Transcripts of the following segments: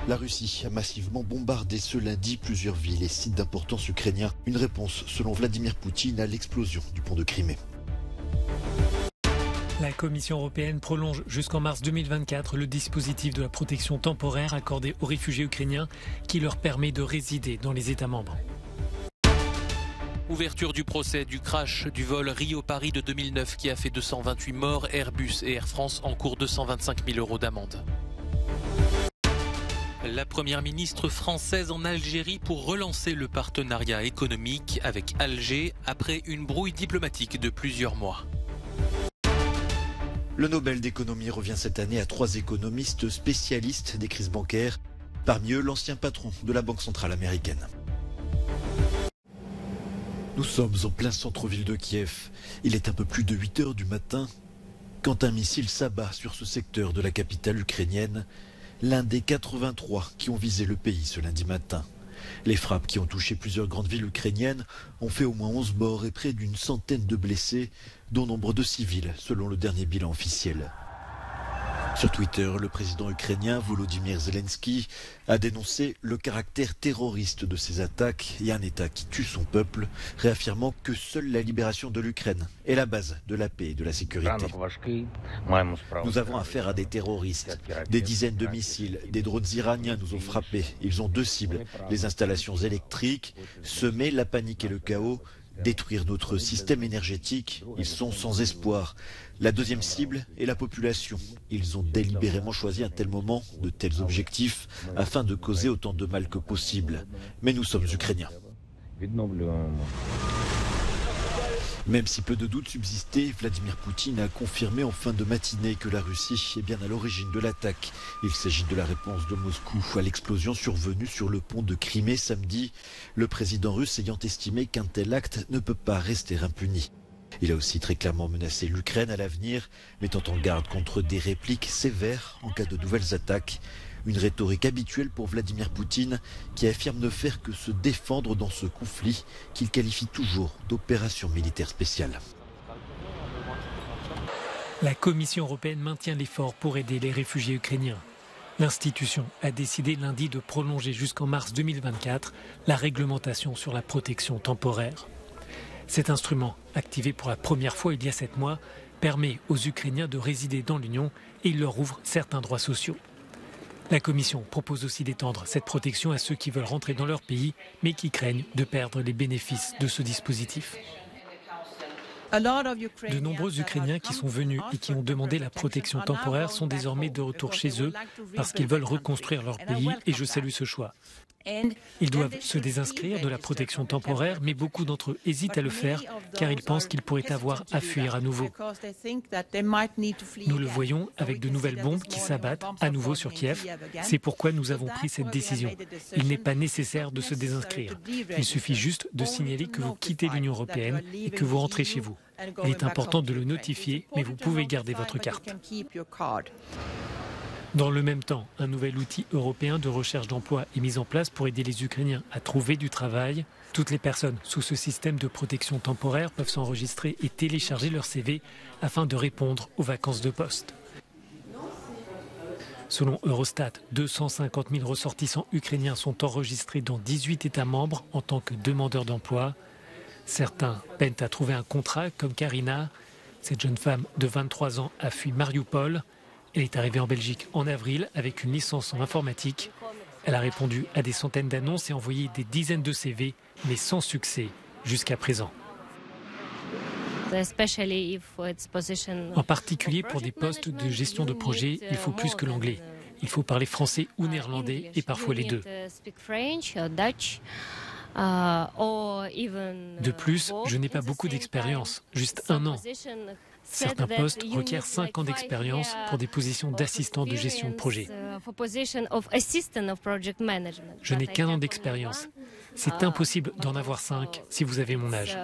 La Russie a massivement bombardé ce lundi plusieurs villes et sites d'importance ukrainiens. Une réponse, selon Vladimir Poutine, à l'explosion du pont de Crimée. La Commission européenne prolonge jusqu'en mars 2024 le dispositif de la protection temporaire accordé aux réfugiés ukrainiens qui leur permet de résider dans les États membres. Ouverture du procès du crash du vol Rio-Paris de 2009 qui a fait 228 morts. Airbus et Air France encourent 225 000 € d'amende. La première ministre française en Algérie pour relancer le partenariat économique avec Alger après une brouille diplomatique de plusieurs mois. Le Nobel d'économie revient cette année à 3 économistes spécialistes des crises bancaires. Parmi eux, l'ancien patron de la Banque centrale américaine. Nous sommes en plein centre-ville de Kiev. Il est un peu plus de 8 heures du matin quand un missile s'abat sur ce secteur de la capitale ukrainienne, l'un des 83 qui ont visé le pays ce lundi matin. Les frappes qui ont touché plusieurs grandes villes ukrainiennes ont fait au moins 11 morts et près d'une centaine de blessés, dont nombre de civils, selon le dernier bilan officiel. Sur Twitter, le président ukrainien Volodymyr Zelensky a dénoncé le caractère terroriste de ces attaques et un État qui tue son peuple, réaffirmant que seule la libération de l'Ukraine est la base de la paix et de la sécurité. Nous avons affaire à des terroristes. Des dizaines de missiles, des drones iraniens nous ont frappés. Ils ont 2 cibles, les installations électriques, semer la panique et le chaos, détruire notre système énergétique. Ils sont sans espoir. La deuxième cible est la population. Ils ont délibérément choisi un tel moment, de tels objectifs, afin de causer autant de mal que possible. Mais nous sommes ukrainiens. Même si peu de doutes subsistaient, Vladimir Poutine a confirmé en fin de matinée que la Russie est bien à l'origine de l'attaque. Il s'agit de la réponse de Moscou à l'explosion survenue sur le pont de Crimée samedi, le président russe ayant estimé qu'un tel acte ne peut pas rester impuni. Il a aussi très clairement menacé l'Ukraine à l'avenir, mettant en garde contre des répliques sévères en cas de nouvelles attaques. Une rhétorique habituelle pour Vladimir Poutine qui affirme ne faire que se défendre dans ce conflit qu'il qualifie toujours d'opération militaire spéciale. La Commission européenne maintient l'effort pour aider les réfugiés ukrainiens. L'institution a décidé lundi de prolonger jusqu'en mars 2024 la réglementation sur la protection temporaire. Cet instrument, activé pour la première fois il y a 7 mois, permet aux Ukrainiens de résider dans l'Union et il leur ouvre certains droits sociaux. La Commission propose aussi d'étendre cette protection à ceux qui veulent rentrer dans leur pays, mais qui craignent de perdre les bénéfices de ce dispositif. De nombreux Ukrainiens qui sont venus et qui ont demandé la protection temporaire sont désormais de retour chez eux parce qu'ils veulent reconstruire leur pays et je salue ce choix. Ils doivent se désinscrire de la protection temporaire, mais beaucoup d'entre eux hésitent à le faire car ils pensent qu'ils pourraient avoir à fuir à nouveau. Nous le voyons avec de nouvelles bombes qui s'abattent à nouveau sur Kiev. C'est pourquoi nous avons pris cette décision. Il n'est pas nécessaire de se désinscrire. Il suffit juste de signaler que vous quittez l'Union européenne et que vous rentrez chez vous. Il est important de le notifier, mais vous pouvez garder votre carte. Dans le même temps, un nouvel outil européen de recherche d'emploi est mis en place pour aider les Ukrainiens à trouver du travail. Toutes les personnes sous ce système de protection temporaire peuvent s'enregistrer et télécharger leur CV afin de répondre aux vacances de poste. Selon Eurostat, 250 000 ressortissants ukrainiens sont enregistrés dans 18 États membres en tant que demandeurs d'emploi. Certains peinent à trouver un contrat, comme Karina. Cette jeune femme de 23 ans a fui Mariupol. Elle est arrivée en Belgique en avril avec une licence en informatique. Elle a répondu à des centaines d'annonces et envoyé des dizaines de CV, mais sans succès jusqu'à présent. En particulier pour des postes de gestion de projet, il faut plus que l'anglais. Il faut parler français ou néerlandais et parfois les deux. De plus, je n'ai pas beaucoup d'expérience, juste 1 an. Certains postes requièrent 5 ans d'expérience pour des positions d'assistant de gestion de projet. Je n'ai qu'1 an d'expérience. C'est impossible d'en avoir 5 si vous avez mon âge.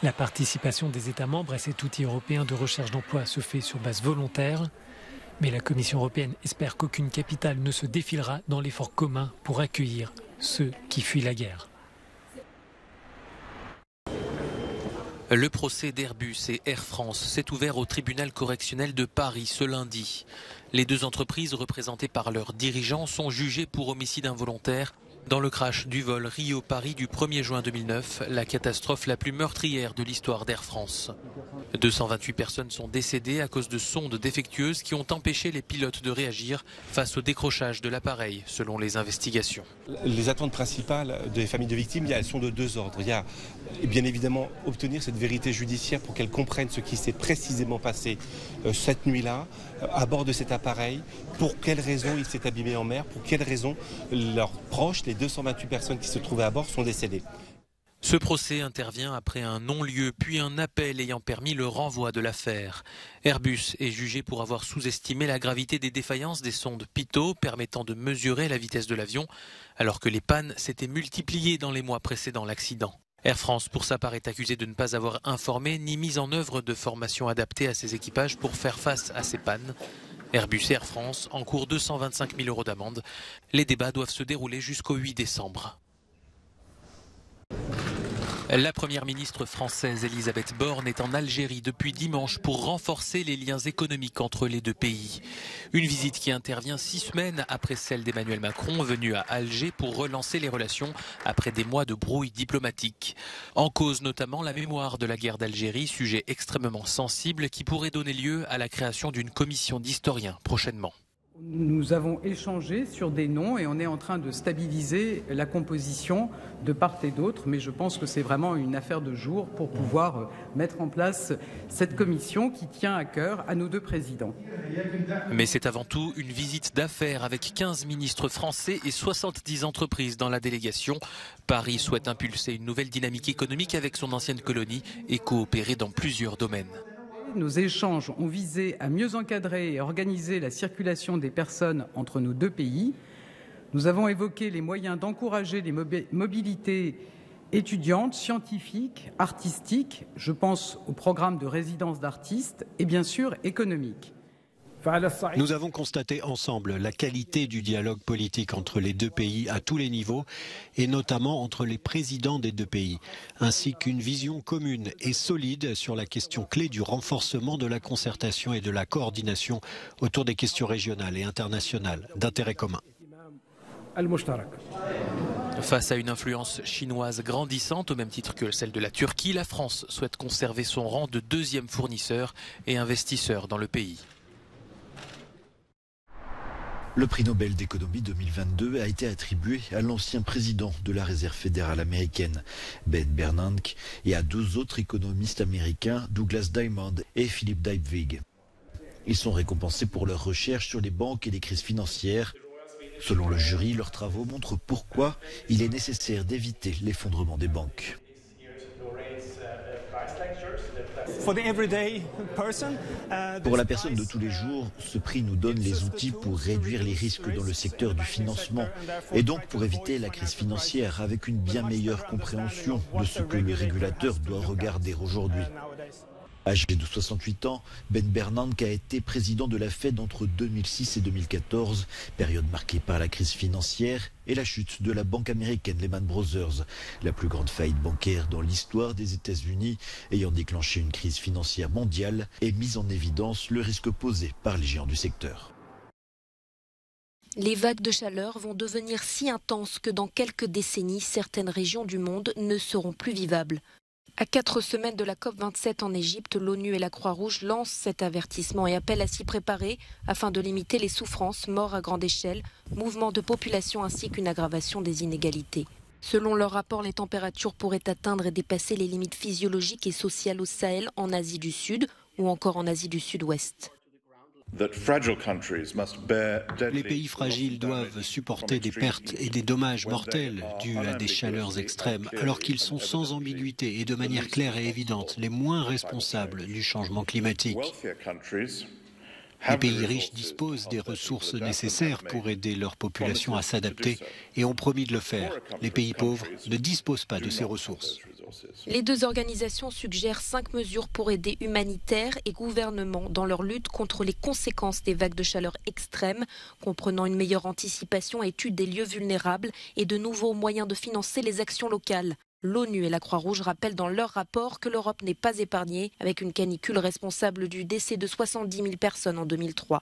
La participation des États membres à cet outil européen de recherche d'emploi se fait sur base volontaire. Mais la Commission européenne espère qu'aucune capitale ne se défilera dans l'effort commun pour accueillir ceux qui fuient la guerre. Le procès d'Airbus et Air France s'est ouvert au tribunal correctionnel de Paris ce lundi. Les deux entreprises représentées par leurs dirigeants sont jugées pour homicide involontaire dans le crash du vol Rio-Paris du 1er juin 2009, la catastrophe la plus meurtrière de l'histoire d'Air France. 228 personnes sont décédées à cause de sondes défectueuses qui ont empêché les pilotes de réagir face au décrochage de l'appareil, selon les investigations. Les attentes principales des familles de victimes, elles sont de deux ordres. Il y a bien évidemment obtenir cette vérité judiciaire pour qu'elles comprennent ce qui s'est précisément passé cette nuit-là, à bord de cet appareil, pour quelles raisons il s'est abîmé en mer, pour quelles raisons leurs proches, les 228 personnes qui se trouvaient à bord, sont décédées. Ce procès intervient après un non-lieu puis un appel ayant permis le renvoi de l'affaire. Airbus est jugé pour avoir sous-estimé la gravité des défaillances des sondes Pitot permettant de mesurer la vitesse de l'avion, alors que les pannes s'étaient multipliées dans les mois précédant l'accident. Air France, pour sa part, est accusé de ne pas avoir informé ni mis en œuvre de formation adaptée à ses équipages pour faire face à ces pannes. Airbus et Air France encourent 225 000 € d'amende. Les débats doivent se dérouler jusqu'au 8 décembre. La première ministre française Elisabeth Borne est en Algérie depuis dimanche pour renforcer les liens économiques entre les deux pays. Une visite qui intervient 6 semaines après celle d'Emmanuel Macron venu à Alger pour relancer les relations après des mois de brouille diplomatique. En cause notamment la mémoire de la guerre d'Algérie, sujet extrêmement sensible qui pourrait donner lieu à la création d'une commission d'historiens prochainement. Nous avons échangé sur des noms et on est en train de stabiliser la composition de part et d'autre, mais je pense que c'est vraiment une affaire de jour pour pouvoir mettre en place cette commission qui tient à cœur à nos deux présidents. Mais c'est avant tout une visite d'affaires avec 15 ministres français et 70 entreprises dans la délégation. Paris souhaite impulser une nouvelle dynamique économique avec son ancienne colonie et coopérer dans plusieurs domaines. Nos échanges ont visé à mieux encadrer et organiser la circulation des personnes entre nos deux pays. Nous avons évoqué les moyens d'encourager les mobilités étudiantes, scientifiques, artistiques, je pense au programme de résidence d'artistes, et bien sûr économiques. Nous avons constaté ensemble la qualité du dialogue politique entre les deux pays à tous les niveaux et notamment entre les présidents des deux pays, ainsi qu'une vision commune et solide sur la question clé du renforcement de la concertation et de la coordination autour des questions régionales et internationales d'intérêt commun. Face à une influence chinoise grandissante au même titre que celle de la Turquie, la France souhaite conserver son rang de deuxième fournisseur et investisseur dans le pays. Le prix Nobel d'économie 2022 a été attribué à l'ancien président de la Réserve fédérale américaine, Ben Bernanke, et à 2 autres économistes américains, Douglas Diamond et Philip Dybvig. Ils sont récompensés pour leurs recherches sur les banques et les crises financières. Selon le jury, leurs travaux montrent pourquoi il est nécessaire d'éviter l'effondrement des banques. Pour la personne de tous les jours, ce prix nous donne les outils pour réduire les risques dans le secteur du financement et donc pour éviter la crise financière avec une bien meilleure compréhension de ce que le régulateur doit regarder aujourd'hui. Âgé de 68 ans, Ben Bernanke a été président de la Fed entre 2006 et 2014, période marquée par la crise financière et la chute de la banque américaine Lehman Brothers, la plus grande faillite bancaire dans l'histoire des États-Unis, ayant déclenché une crise financière mondiale et mis en évidence le risque posé par les géants du secteur. Les vagues de chaleur vont devenir si intenses que dans quelques décennies, certaines régions du monde ne seront plus vivables. À 4 semaines de la COP27 en Égypte, l'ONU et la Croix-Rouge lancent cet avertissement et appellent à s'y préparer afin de limiter les souffrances, morts à grande échelle, mouvements de population ainsi qu'une aggravation des inégalités. Selon leur rapport, les températures pourraient atteindre et dépasser les limites physiologiques et sociales au Sahel, en Asie du Sud ou encore en Asie du Sud-Ouest. Les pays fragiles doivent supporter des pertes et des dommages mortels dus à des chaleurs extrêmes, alors qu'ils sont sans ambiguïté et de manière claire et évidente les moins responsables du changement climatique. Les pays riches disposent des ressources nécessaires pour aider leur population à s'adapter et ont promis de le faire. Les pays pauvres ne disposent pas de ces ressources. Les deux organisations suggèrent 5 mesures pour aider humanitaires et gouvernements dans leur lutte contre les conséquences des vagues de chaleur extrêmes, comprenant une meilleure anticipation et étude des lieux vulnérables et de nouveaux moyens de financer les actions locales. L'ONU et la Croix-Rouge rappellent dans leur rapport que l'Europe n'est pas épargnée, avec une canicule responsable du décès de 70 000 personnes en 2003.